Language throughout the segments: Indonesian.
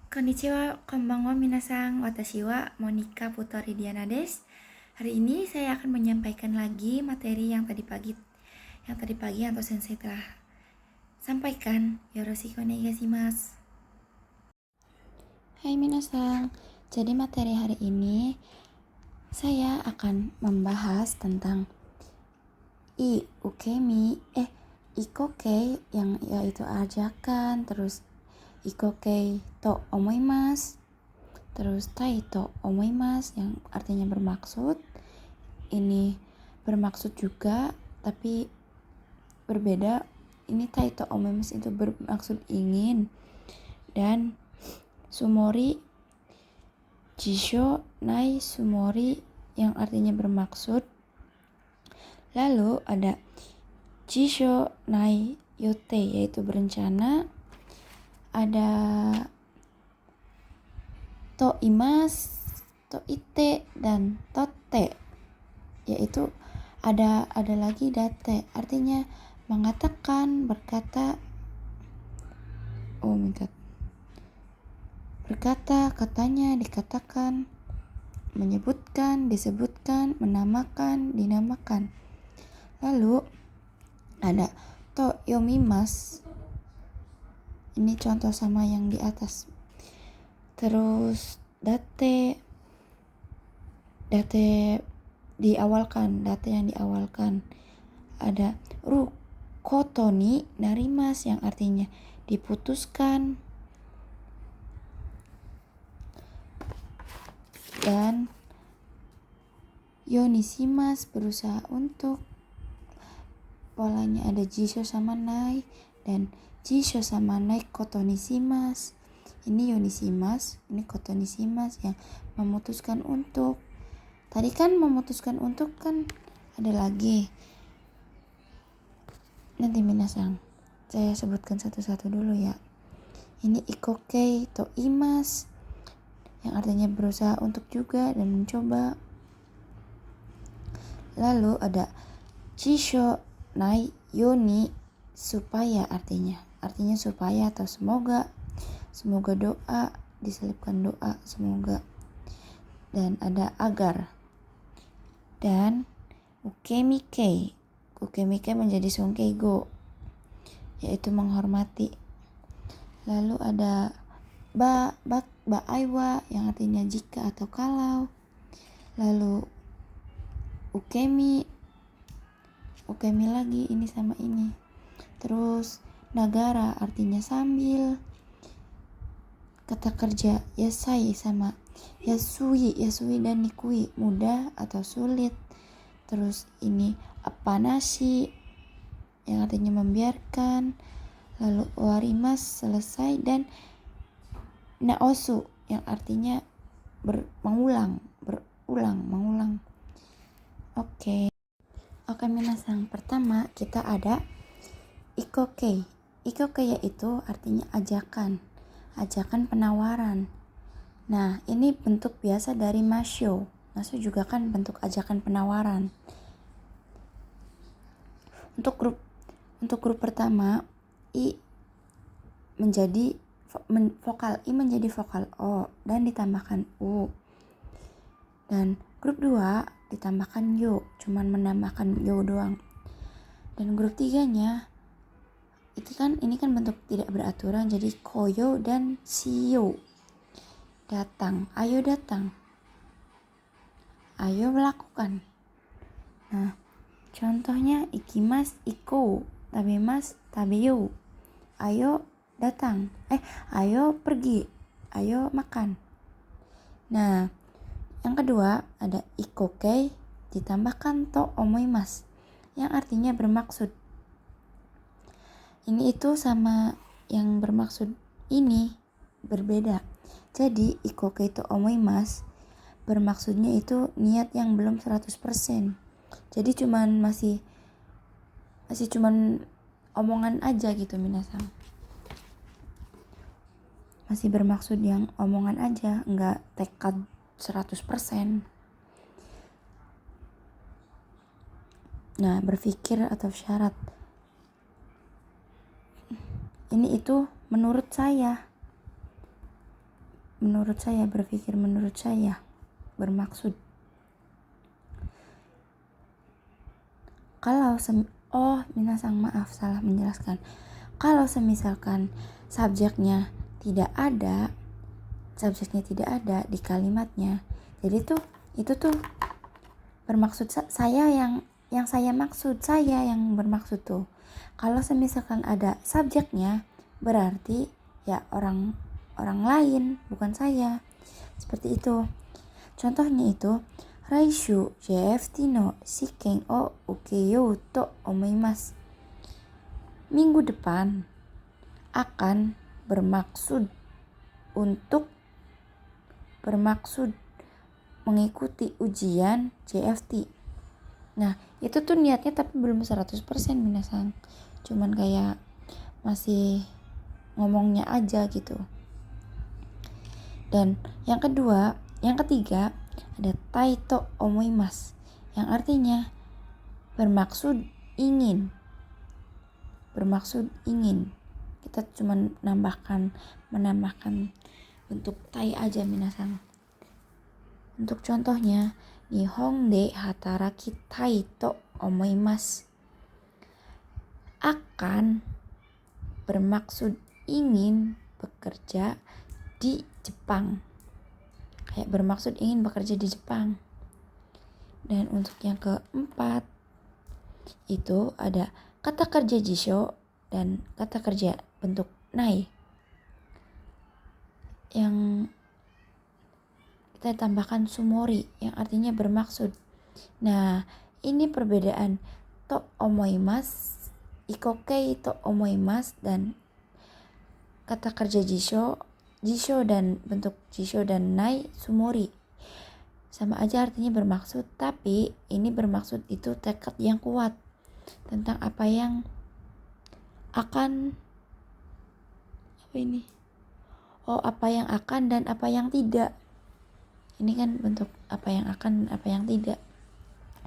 Konnichiwa, konbanwa minasang, watashi wa Monica Putori Diana des. Hari ini saya akan menyampaikan lagi materi yang tadi pagi atau sensei telah sampaikan. Yoroshiku onegaishimasu. Hai minasang, jadi materi hari ini saya akan membahas tentang ikokei yang yaitu ajakan, terus ikokei to omoimasu, terus tai to omoimasu yang artinya bermaksud. Ini bermaksud juga tapi berbeda. Ini tai to omoimasu itu bermaksud ingin, dan sumori jisho nai sumori yang artinya bermaksud. Lalu ada jisho nai yote yaitu berencana. Ada to imas, to ite, dan tote yaitu ada lagi date artinya mengatakan, berkata, berkata, katanya, dikatakan, menyebutkan, disebutkan, menamakan, dinamakan. Lalu ada to yomimasu. Ini contoh sama yang di atas. Terus date diawalkan, date yang diawalkan. Ada koto ni narimasu yang artinya diputuskan. Dan yonishimasu berusaha untuk. Polanya ada jisho sama nai, dan jisho sama nai koto nishimasu. Ini yonishimasu, ini koto nishimasu yang memutuskan untuk. Tadi kan memutuskan untuk kan ada lagi. Nanti minasang, saya sebutkan satu-satu dulu ya. Ini ikokei to imasu yang artinya berusaha untuk juga dan mencoba. Lalu ada jisho nai yoni supaya artinya supaya atau semoga doa, diselipkan doa semoga. Dan ada agar. Dan ukemikei menjadi songkeigo yaitu menghormati. Lalu ada aiwa yang artinya jika atau kalau. Lalu ukemi lagi, ini sama ini. Terus nagara artinya sambil. Kata kerja yasai sama yasui dan nikui, mudah atau sulit. Terus ini apanashi yang artinya membiarkan. Lalu warimas selesai, dan naosu yang artinya mengulang. Oke minasang, pertama kita ada ikokei yaitu artinya ajakan penawaran. Nah, ini bentuk biasa dari masyo juga kan bentuk ajakan penawaran. Untuk grup pertama, menjadi vokal O dan ditambahkan U. Dan grup 2 ditambahkan yo, cuman menambahkan yo doang. Dan grup 3-nya ini kan bentuk tidak beraturan, jadi koyo dan siyo. Datang, ayo datang. Ayo melakukan. Nah, contohnya ikimas, iko, tabemas, tabeyo. Ayo datang. Ayo pergi. Ayo makan. Nah, yang kedua ada ikokei ditambahkan to omoimasu yang artinya bermaksud. Ini itu sama yang bermaksud ini berbeda. Jadi ikokei to omoimasu bermaksudnya itu niat yang belum 100%. Jadi masih omongan aja gitu minasang. Masih bermaksud yang omongan aja, enggak tekad 100%. Nah, berpikir atau syarat. Ini itu menurut saya. berpikir menurut saya, bermaksud. Kalau minasang maaf salah menjelaskan. Kalau semisalkan subjeknya tidak ada di kalimatnya, jadi itu tuh bermaksud saya yang saya maksud, saya yang bermaksud tuh. Kalau semisalkan ada subjeknya, berarti ya orang lain, bukan saya. Seperti itu. Contohnya itu, Raishu JFT no shiken o ukeyou to omoimasu. Minggu depan akan bermaksud mengikuti ujian JFT. Nah, itu tuh niatnya tapi belum 100% minasang. Cuman kayak masih ngomongnya aja gitu. Dan yang ketiga ada taito omoimasu, yang artinya bermaksud ingin. Kita cuma menambahkan bentuk tai aja minasang. Untuk contohnya, Nihon de hataraki tai to omoimasu, akan bermaksud ingin bekerja di Jepang. Kayak bermaksud ingin bekerja di Jepang. Dan untuk yang keempat itu ada kata kerja jisho dan kata kerja bentuk nai, yang kita tambahkan sumori yang artinya bermaksud. Nah, ini perbedaan to omoimasu, ikokei to omoimasu, dan kata kerja jisho dan bentuk jisho dan nai sumori. Sama aja artinya bermaksud, tapi ini bermaksud itu tekad yang kuat tentang apa yang akan dan apa yang tidak. Ini kan bentuk apa yang akan dan apa yang tidak,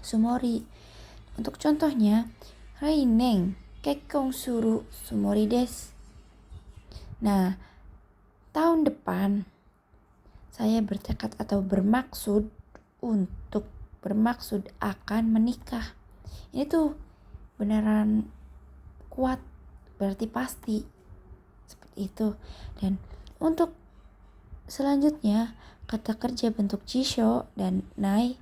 sumori. Untuk contohnya, Rainen kekkon suru sumori desu. Nah, tahun depan saya bertekad atau bermaksud akan menikah. Ini tuh beneran kuat, berarti pasti. Seperti itu. Dan untuk selanjutnya, kata kerja bentuk jisho dan nai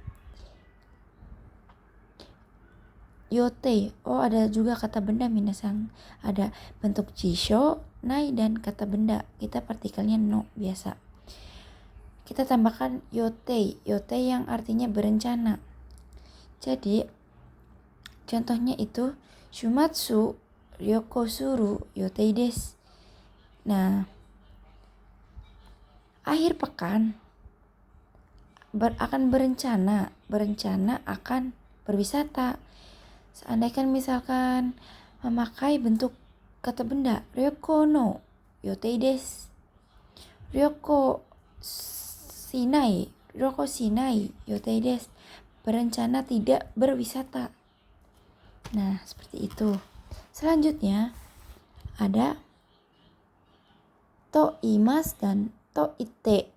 yote. Ada juga kata benda minasang. Ada bentuk jisho, nai, dan kata benda. Kita partikelnya no biasa. Kita tambahkan yote yang artinya berencana. Jadi contohnya itu shumatsu ryoko suru yotei desu. Nah, akhir pekan akan berencana akan berwisata. Seandainya misalkan memakai bentuk kata benda ryoko no yotei desu, ryoko shinai yotei desu, berencana tidak berwisata. Nah, seperti itu. Selanjutnya ada to imas dan to ite.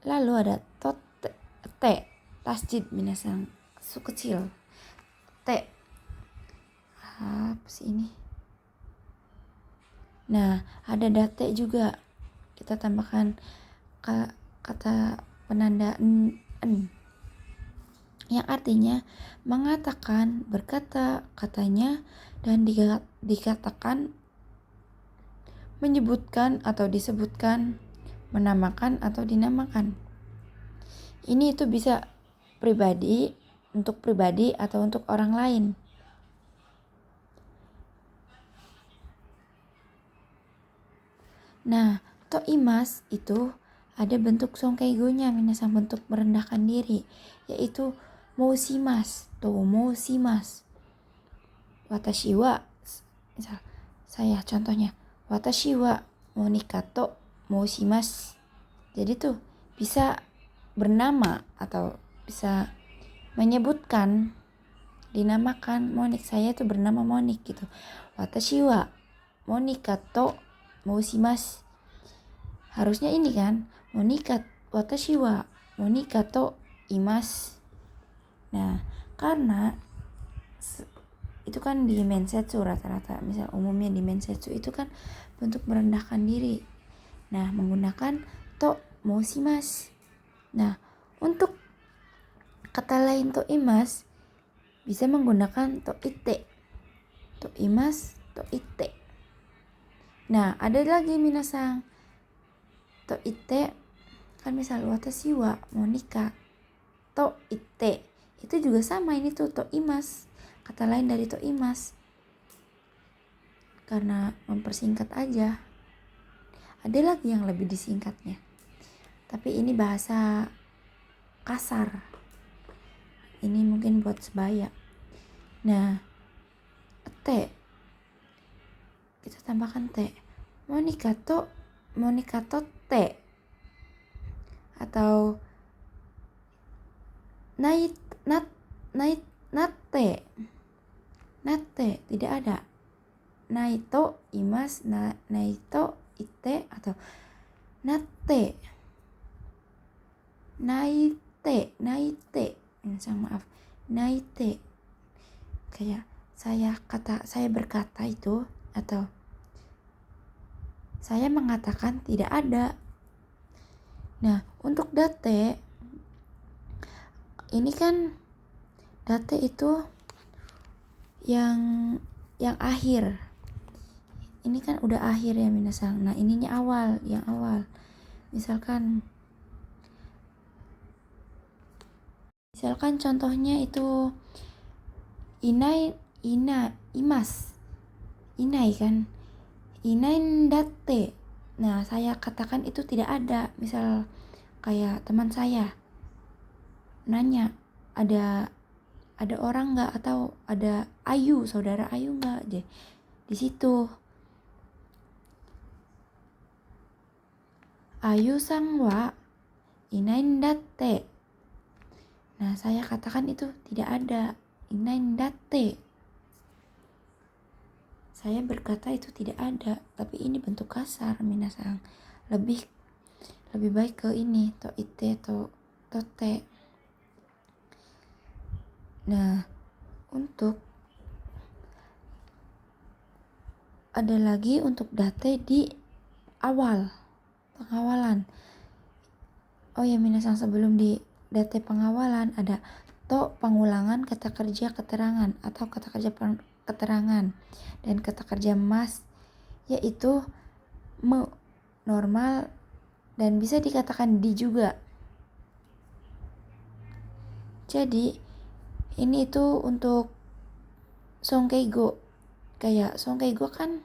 Lalu ada to te, tasjid minasang, su kecil. Te. Apa sih ini? Nah, ada date juga. Kita tambahkan kata penanda en, yang artinya mengatakan, berkata, katanya, dan dikatakan, menyebutkan atau disebutkan, menamakan atau dinamakan. Ini itu bisa untuk pribadi atau untuk orang lain. Nah, to imas itu ada bentuk sonkeigo-nya, minasang, bentuk merendahkan diri, yaitu moushimasu, moushimasu. Watashi wa, misal saya contohnya, watashi wa monika to moushimasu. Jadi tuh bisa bernama atau bisa menyebutkan, dinamakan Monik, saya tuh bernama Monik gitu. Watashi wa monika to moushimasu. harusnya ini kan, monika watashi wa monika to imasu. Nah, karena itu kan di mensetsu rata-rata, misal umumnya di mensetsu itu kan bentuk merendahkan diri. Nah, menggunakan to moshimasu. Nah, untuk kata lain to imasu bisa menggunakan to ite. To imasu, to ite. Nah, ada lagi minasang. To ite kan misal watashi wa monika to ite. Itu juga sama, ini tuh to imasu. Kata lain dari to imasu. Karena mempersingkat aja. Ada lagi yang lebih disingkatnya. Tapi ini bahasa kasar. Ini mungkin buat sebaya. Nah, te. Kita tambahkan te. Monika to te. Atau natte. Natte tidak ada. Naito imasu, naito ite atau natte. Naite. Maaf. Naite. Kayak saya berkata itu, atau saya mengatakan tidak ada. Nah, untuk date ini kan date itu yang akhir. Ini kan udah akhir ya minasang. Nah, ininya awal, yang awal. Misalkan contohnya itu imas. Inai kan. Inai datte. Nah, saya katakan itu tidak ada. Misal kayak teman saya nanya, ada orang nggak, atau ada saudara Ayu nggak, di situ Ayu sang wa inain datte. Nah, saya katakan itu tidak ada, inain datte. Saya berkata itu tidak ada, tapi ini bentuk kasar minasang. Lebih baik ke ini, to ite, to te. Nah, untuk ada lagi untuk date di awal, pengawalan. Oh ya minasang, sebelum di date pengawalan ada to pengulangan kata kerja keterangan atau kata kerja keterangan, dan kata kerja mas yaitu me normal, dan bisa dikatakan di juga. Jadi ini itu untuk songkeigo. Kayak songkeigo kan,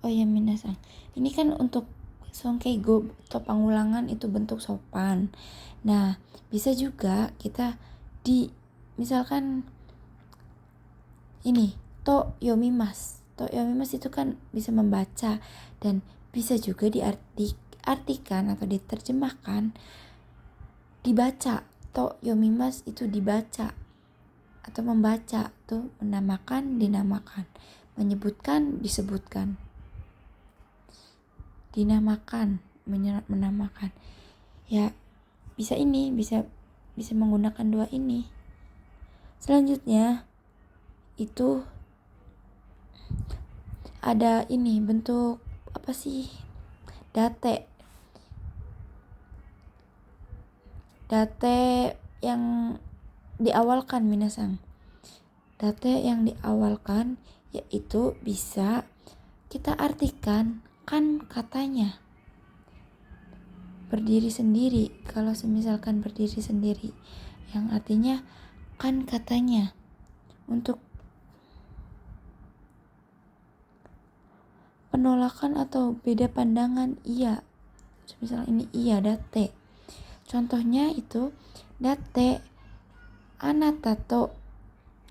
oh ya minasang, ini kan untuk songkeigo atau pengulangan itu bentuk sopan. Nah, bisa juga kita misalkan ini to yomimasu. To yomimasu itu kan bisa membaca, dan bisa juga diartikan atau diterjemahkan dibaca. To yomimasu itu dibaca atau membaca, tuh menamakan, dinamakan, menyebutkan, disebutkan, dinamakan, menamakan. Ya, bisa menggunakan dua ini. Selanjutnya itu ada ini bentuk apa sih? Date yang diawalkan minasang. Date yang diawalkan yaitu bisa kita artikan kan katanya berdiri sendiri. Kalau misalkan berdiri sendiri, yang artinya kan katanya. Untuk penolakan atau beda pandangan, iya. Misalnya ini iya date. Contohnya itu date anata to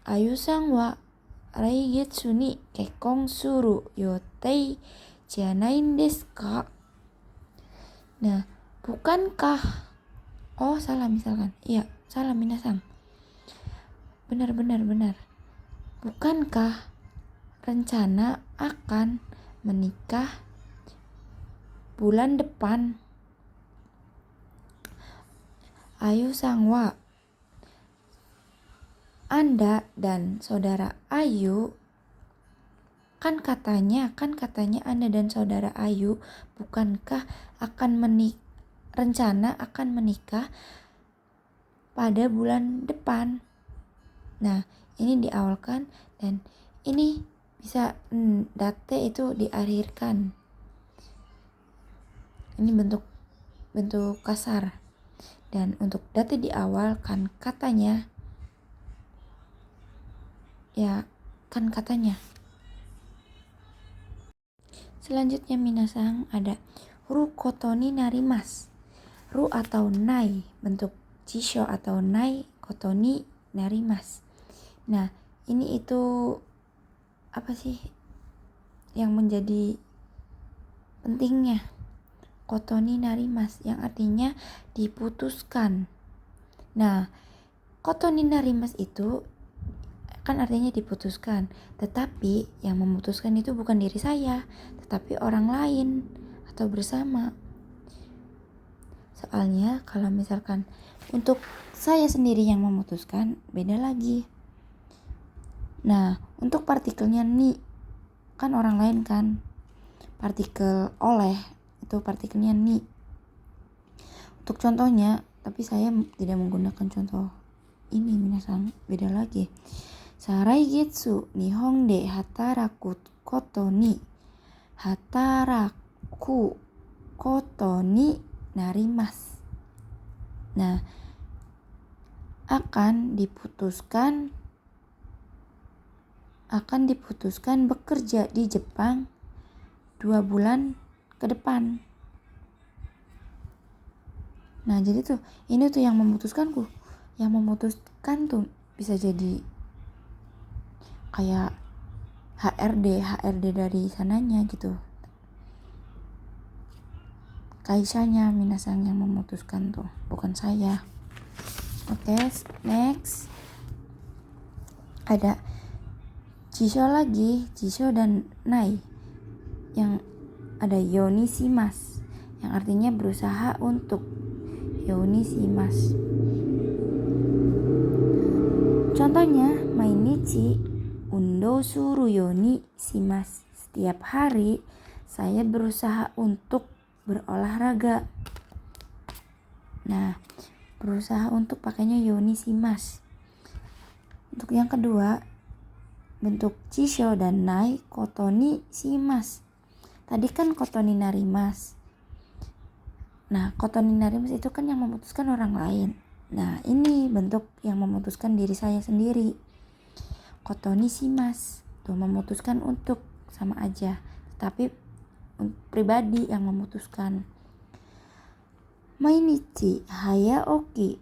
Ayu-san wa laigetsu ni kekkon suru yotei janai desu ka? Nah, bukankah, oh salah misalkan, iya salah minasang, benar. Bukankah rencana akan menikah bulan depan. Ayu Sangwa, Anda dan saudara Ayu kan katanya Anda dan saudara Ayu bukankah rencana akan menikah pada bulan depan. Nah, ini diawalkan dan ini bisa date itu diakhirkan. Ini bentuk kasar. Dan untuk date di awal kan katanya. Ya, kan katanya. Selanjutnya minasang ada ru kotoni narimas. Ru atau nai bentuk jisho atau nai kotoni narimas. Nah, ini itu apa sih yang menjadi pentingnya? Kotoni narimas yang artinya diputuskan. Nah, kotoni narimas itu kan artinya diputuskan, tetapi yang memutuskan itu bukan diri saya, tetapi orang lain atau bersama. Soalnya kalau misalkan untuk saya sendiri yang memutuskan, beda lagi. Nah, untuk partikelnya ni, kan orang lain kan. Partikel oleh, itu partikelnya ni. Untuk contohnya, tapi saya tidak menggunakan contoh ini, minasang, beda lagi. Sarai getsu nihong de hataraku koto ni hataraku koto ni narimas. Nah, akan diputuskan bekerja di Jepang 2 bulan ke depan. Nah, jadi tuh ini tuh yang memutuskanku. Yang memutuskan tuh bisa jadi kayak HRD dari sananya gitu. Kaisanya minasang yang memutuskan tuh, bukan saya. Oke, next. Ada jisho lagi, jisho dan nai. Yang ada yonisimas, yang artinya berusaha untuk. Yonisimas. Contohnya, mainichi undo suru yoni shimasu. Setiap hari saya berusaha untuk berolahraga. Nah, berusaha untuk pakainya yoni shimasu. Untuk yang kedua, bentuk jisho dan nai kotoni shimasu. Tadi kan kotoni narimas. Nah, kotoni narimas itu kan yang memutuskan orang lain. Nah, ini bentuk yang memutuskan diri saya sendiri. Kotoni shimasu tuh memutuskan untuk, sama aja, tapi pribadi yang memutuskan. Mainichi hayaoki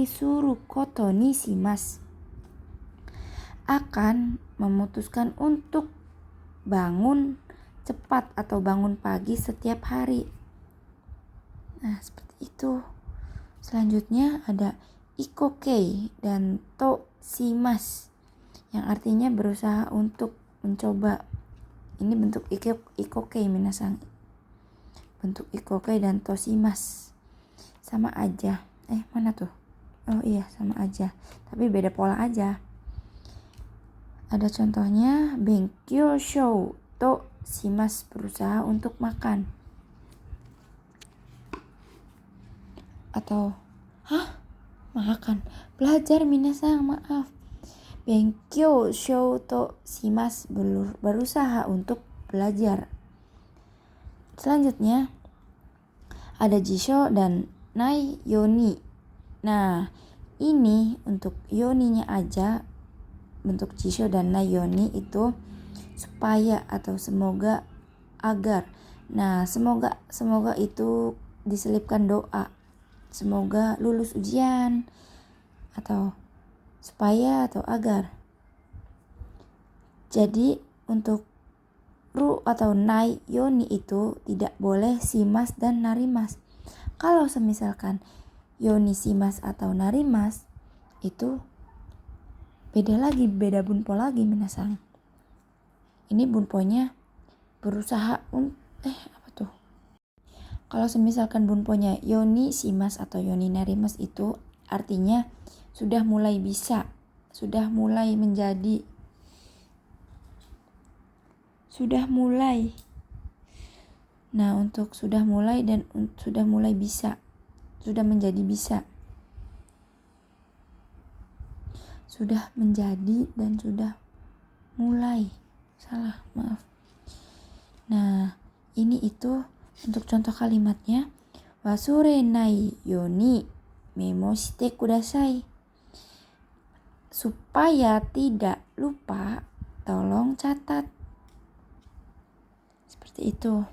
suru kotoni shimasu. Akan memutuskan untuk bangun cepat atau bangun pagi setiap hari. Nah, seperti itu. Selanjutnya ada ikokei dan to shimasu, yang artinya berusaha untuk mencoba. Ini bentuk ikokei minasang. Bentuk ikokei dan to shimasu sama aja. Mana tuh? Oh iya, sama aja, tapi beda pola aja. Ada contohnya, benkyou shou to shimasu, berusaha untuk makan. Atau makan, belajar minasang, maaf. Benkyou shou to shimasu, berusaha untuk belajar. Selanjutnya ada jisho dan nai yoni. Nah, ini untuk yoninya aja, bentuk jisho dan nai yoni itu supaya atau semoga, agar. Nah, semoga itu diselipkan doa. Semoga lulus ujian, atau supaya atau agar. Jadi untuk ru atau nai yoni itu tidak boleh shimasu dan narimas. Kalau semisalkan yoni shimasu atau narimas, itu beda bunpo lagi minasang. Ini bunponya berusaha apa tuh? Kalau semisalkan bunponya yoni shimas atau yoni narimas itu artinya sudah mulai bisa, sudah mulai menjadi, sudah mulai. Nah, untuk sudah mulai dan sudah mulai bisa, sudah menjadi bisa. Sudah menjadi dan sudah mulai. Salah, maaf. Nah, ini itu untuk contoh kalimatnya. Wasurenai yoni memo shite kudasai. Supaya tidak lupa, tolong catat. Seperti itu.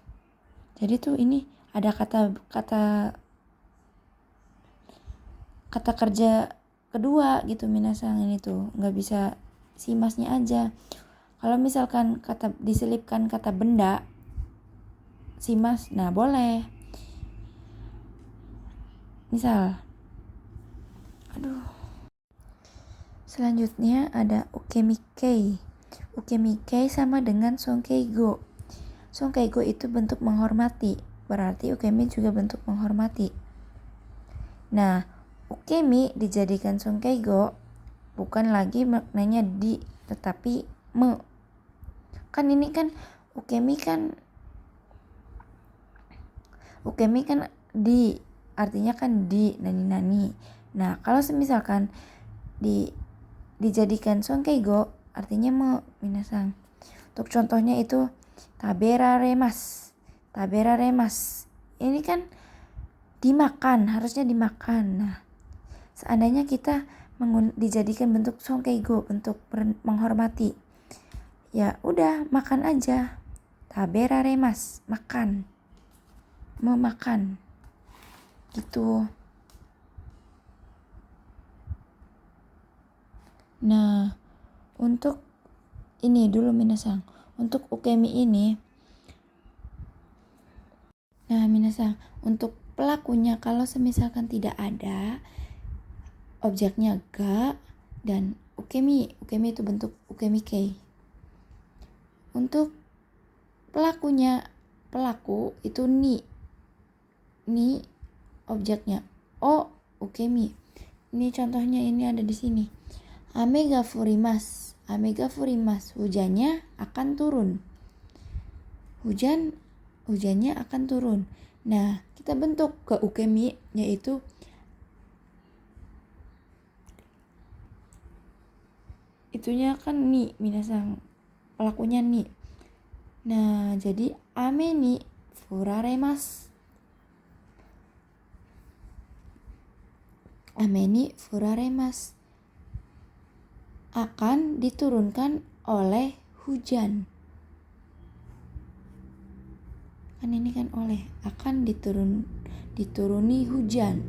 Jadi tuh ini ada kata kerja kedua gitu minasang, ini tuh nggak bisa simasnya aja. Kalau misalkan diselipkan kata benda simas, nah boleh. Misal, selanjutnya ada ukemikei. Ukemikei sama dengan songkeigo. Songkeigo itu bentuk menghormati, berarti ukemi juga bentuk menghormati. Nah, ukemi dijadikan songkeigo bukan lagi maknanya di, tetapi me. Kan ini kan ukemi kan di, artinya kan di nani. Nah, kalau misalkan dijadikan songkeigo artinya me minasang. Untuk contohnya itu taberaremas. Ini kan dimakan, harusnya dimakan. Nah, seandainya kita dijadikan bentuk songkeigo, bentuk menghormati, ya udah makan aja. Taberaremas, makan, memakan, gitu. Nah, untuk ini dulu minasang, untuk ukemi ini. Nah, minasang, untuk pelakunya kalau semisalkan tidak ada objeknya ga dan ukemi itu bentuk ukemikei. Untuk pelaku itu ni objeknya o ukemi. Ini contohnya ini ada di sini. Ame ga furimas, hujannya akan turun. Hujannya akan turun. Nah, kita bentuk ke ukemi, yaitu itunya kan ni minasang, pelakunya ni. Nah, jadi ame ni furaremas. Akan diturunkan oleh hujan. Kan ini kan oleh, akan dituruni hujan,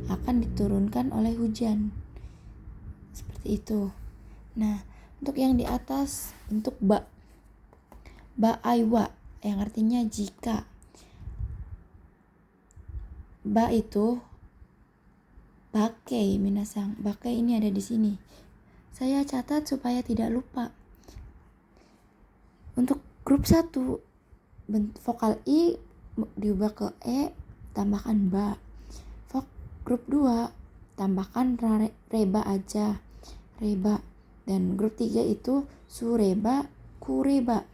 akan diturunkan oleh hujan, seperti itu. Nah, untuk yang di atas untuk ba aiwa yang artinya jika. Ba itu bakai minasang. Bakai ini ada di sini. Saya catat supaya tidak lupa. Untuk grup 1 vokal i diubah ke e, tambahkan ba. Grup 2 tambahkan reba aja, reba. Dan grup 3 itu sureba, kureba.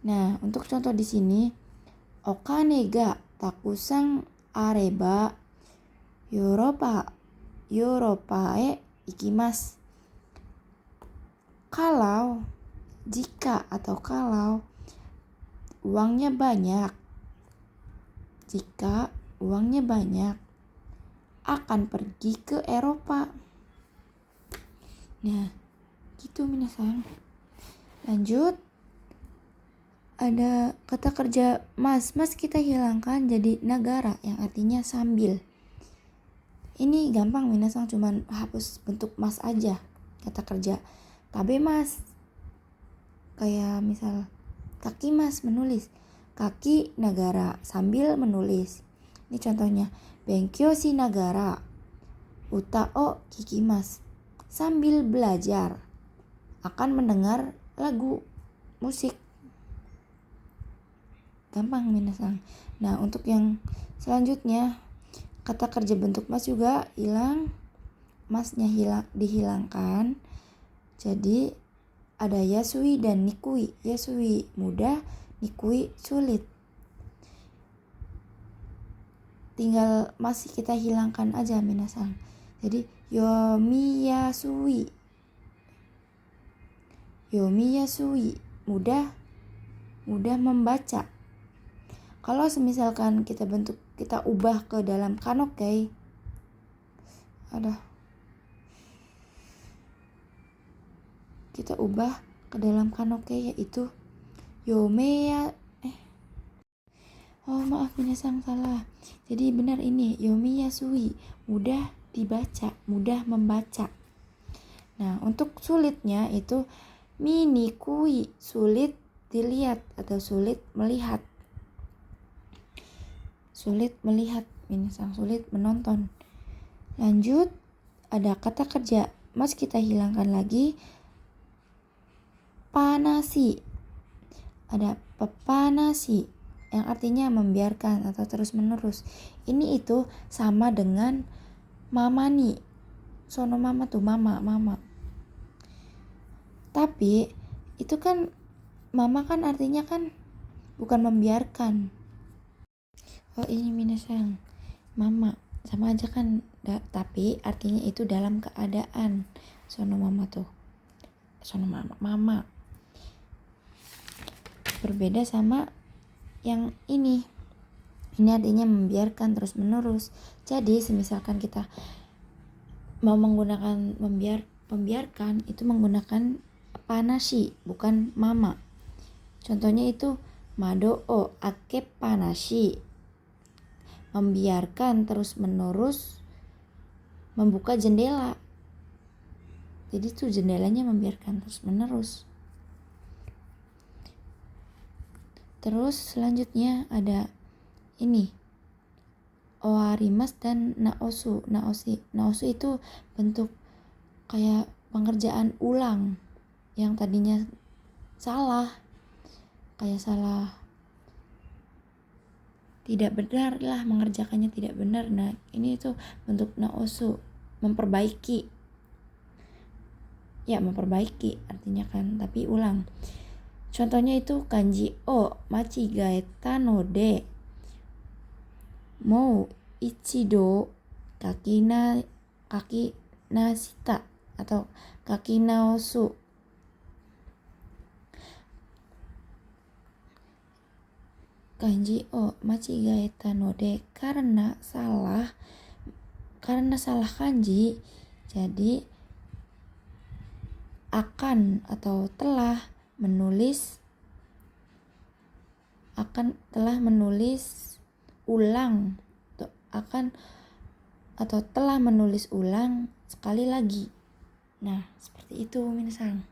Nah, untuk contoh di sini, okane ga takusang areba Yoruba e ikimasu. Jika atau kalau uangnya banyak, akan pergi ke Eropa. Nah, gitu minasang. Lanjut, ada kata kerja mas kita hilangkan jadi nagara yang artinya sambil. Ini gampang minasang, cuman hapus bentuk mas aja kata kerja. Tabe mas, kayak misal kaki mas menulis, kaki nagara sambil menulis. Ini contohnya, benkyou shi nagara uta o kikimasu, sambil belajar akan mendengar lagu musik. gampang minasang. Nah, untuk yang selanjutnya kata kerja bentuk mas juga hilang, masnya dihilangkan. Jadi ada yasui dan nikui. Yasui mudah, nikui sulit. Tinggal masih kita hilangkan aja minasang. Jadi yomiyasui. Yomiyasui mudah membaca. Kalau semisalkan kita ubah ke dalam kanokei, kita ubah ke dalam kanokei yaitu yomeya maaf minasang salah. Jadi benar ini yomiyasui, mudah dibaca, mudah membaca. Nah, untuk sulitnya itu minikui, sulit dilihat atau sulit melihat. Sulit melihat, minasang sulit menonton. Lanjut, ada kata kerja mas kita hilangkan lagi, panasi. Ada pepanasi yang artinya membiarkan atau terus menerus. Ini itu sama dengan mamani. Sono mama tuh mama. Tapi itu kan mama kan artinya kan bukan membiarkan. Oh ini minasang mama sama aja kan, tapi artinya itu dalam keadaan. Sono mama tuh, sono mama berbeda sama yang ini artinya membiarkan terus menerus. Jadi semisalkan kita mau menggunakan membiarkan itu menggunakan panasi bukan mama. Contohnya itu mado o ake panasi, membiarkan terus menerus membuka jendela. Jadi tuh jendelanya membiarkan terus menerus. Terus selanjutnya ada ini oarimas dan naosu. Naosu itu bentuk kayak pengerjaan ulang yang tadinya salah, kayak salah, tidak benar lah, mengerjakannya tidak benar. Nah, ini itu bentuk naosu, memperbaiki. Ya, memperbaiki artinya kan, tapi ulang. Contohnya itu kanji o machigaeta no de mou ichido kaki nashita atau kaki naosu. Kanji o machigaeta no de karena salah kanji, jadi akan atau telah menulis ulang atau telah menulis ulang sekali lagi. Nah, seperti itu minasang.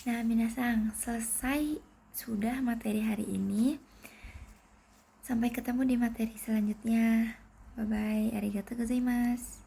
Nah, minasang, selesai sudah materi hari ini. Sampai ketemu di materi selanjutnya. Bye bye, arigatou gozaimasu.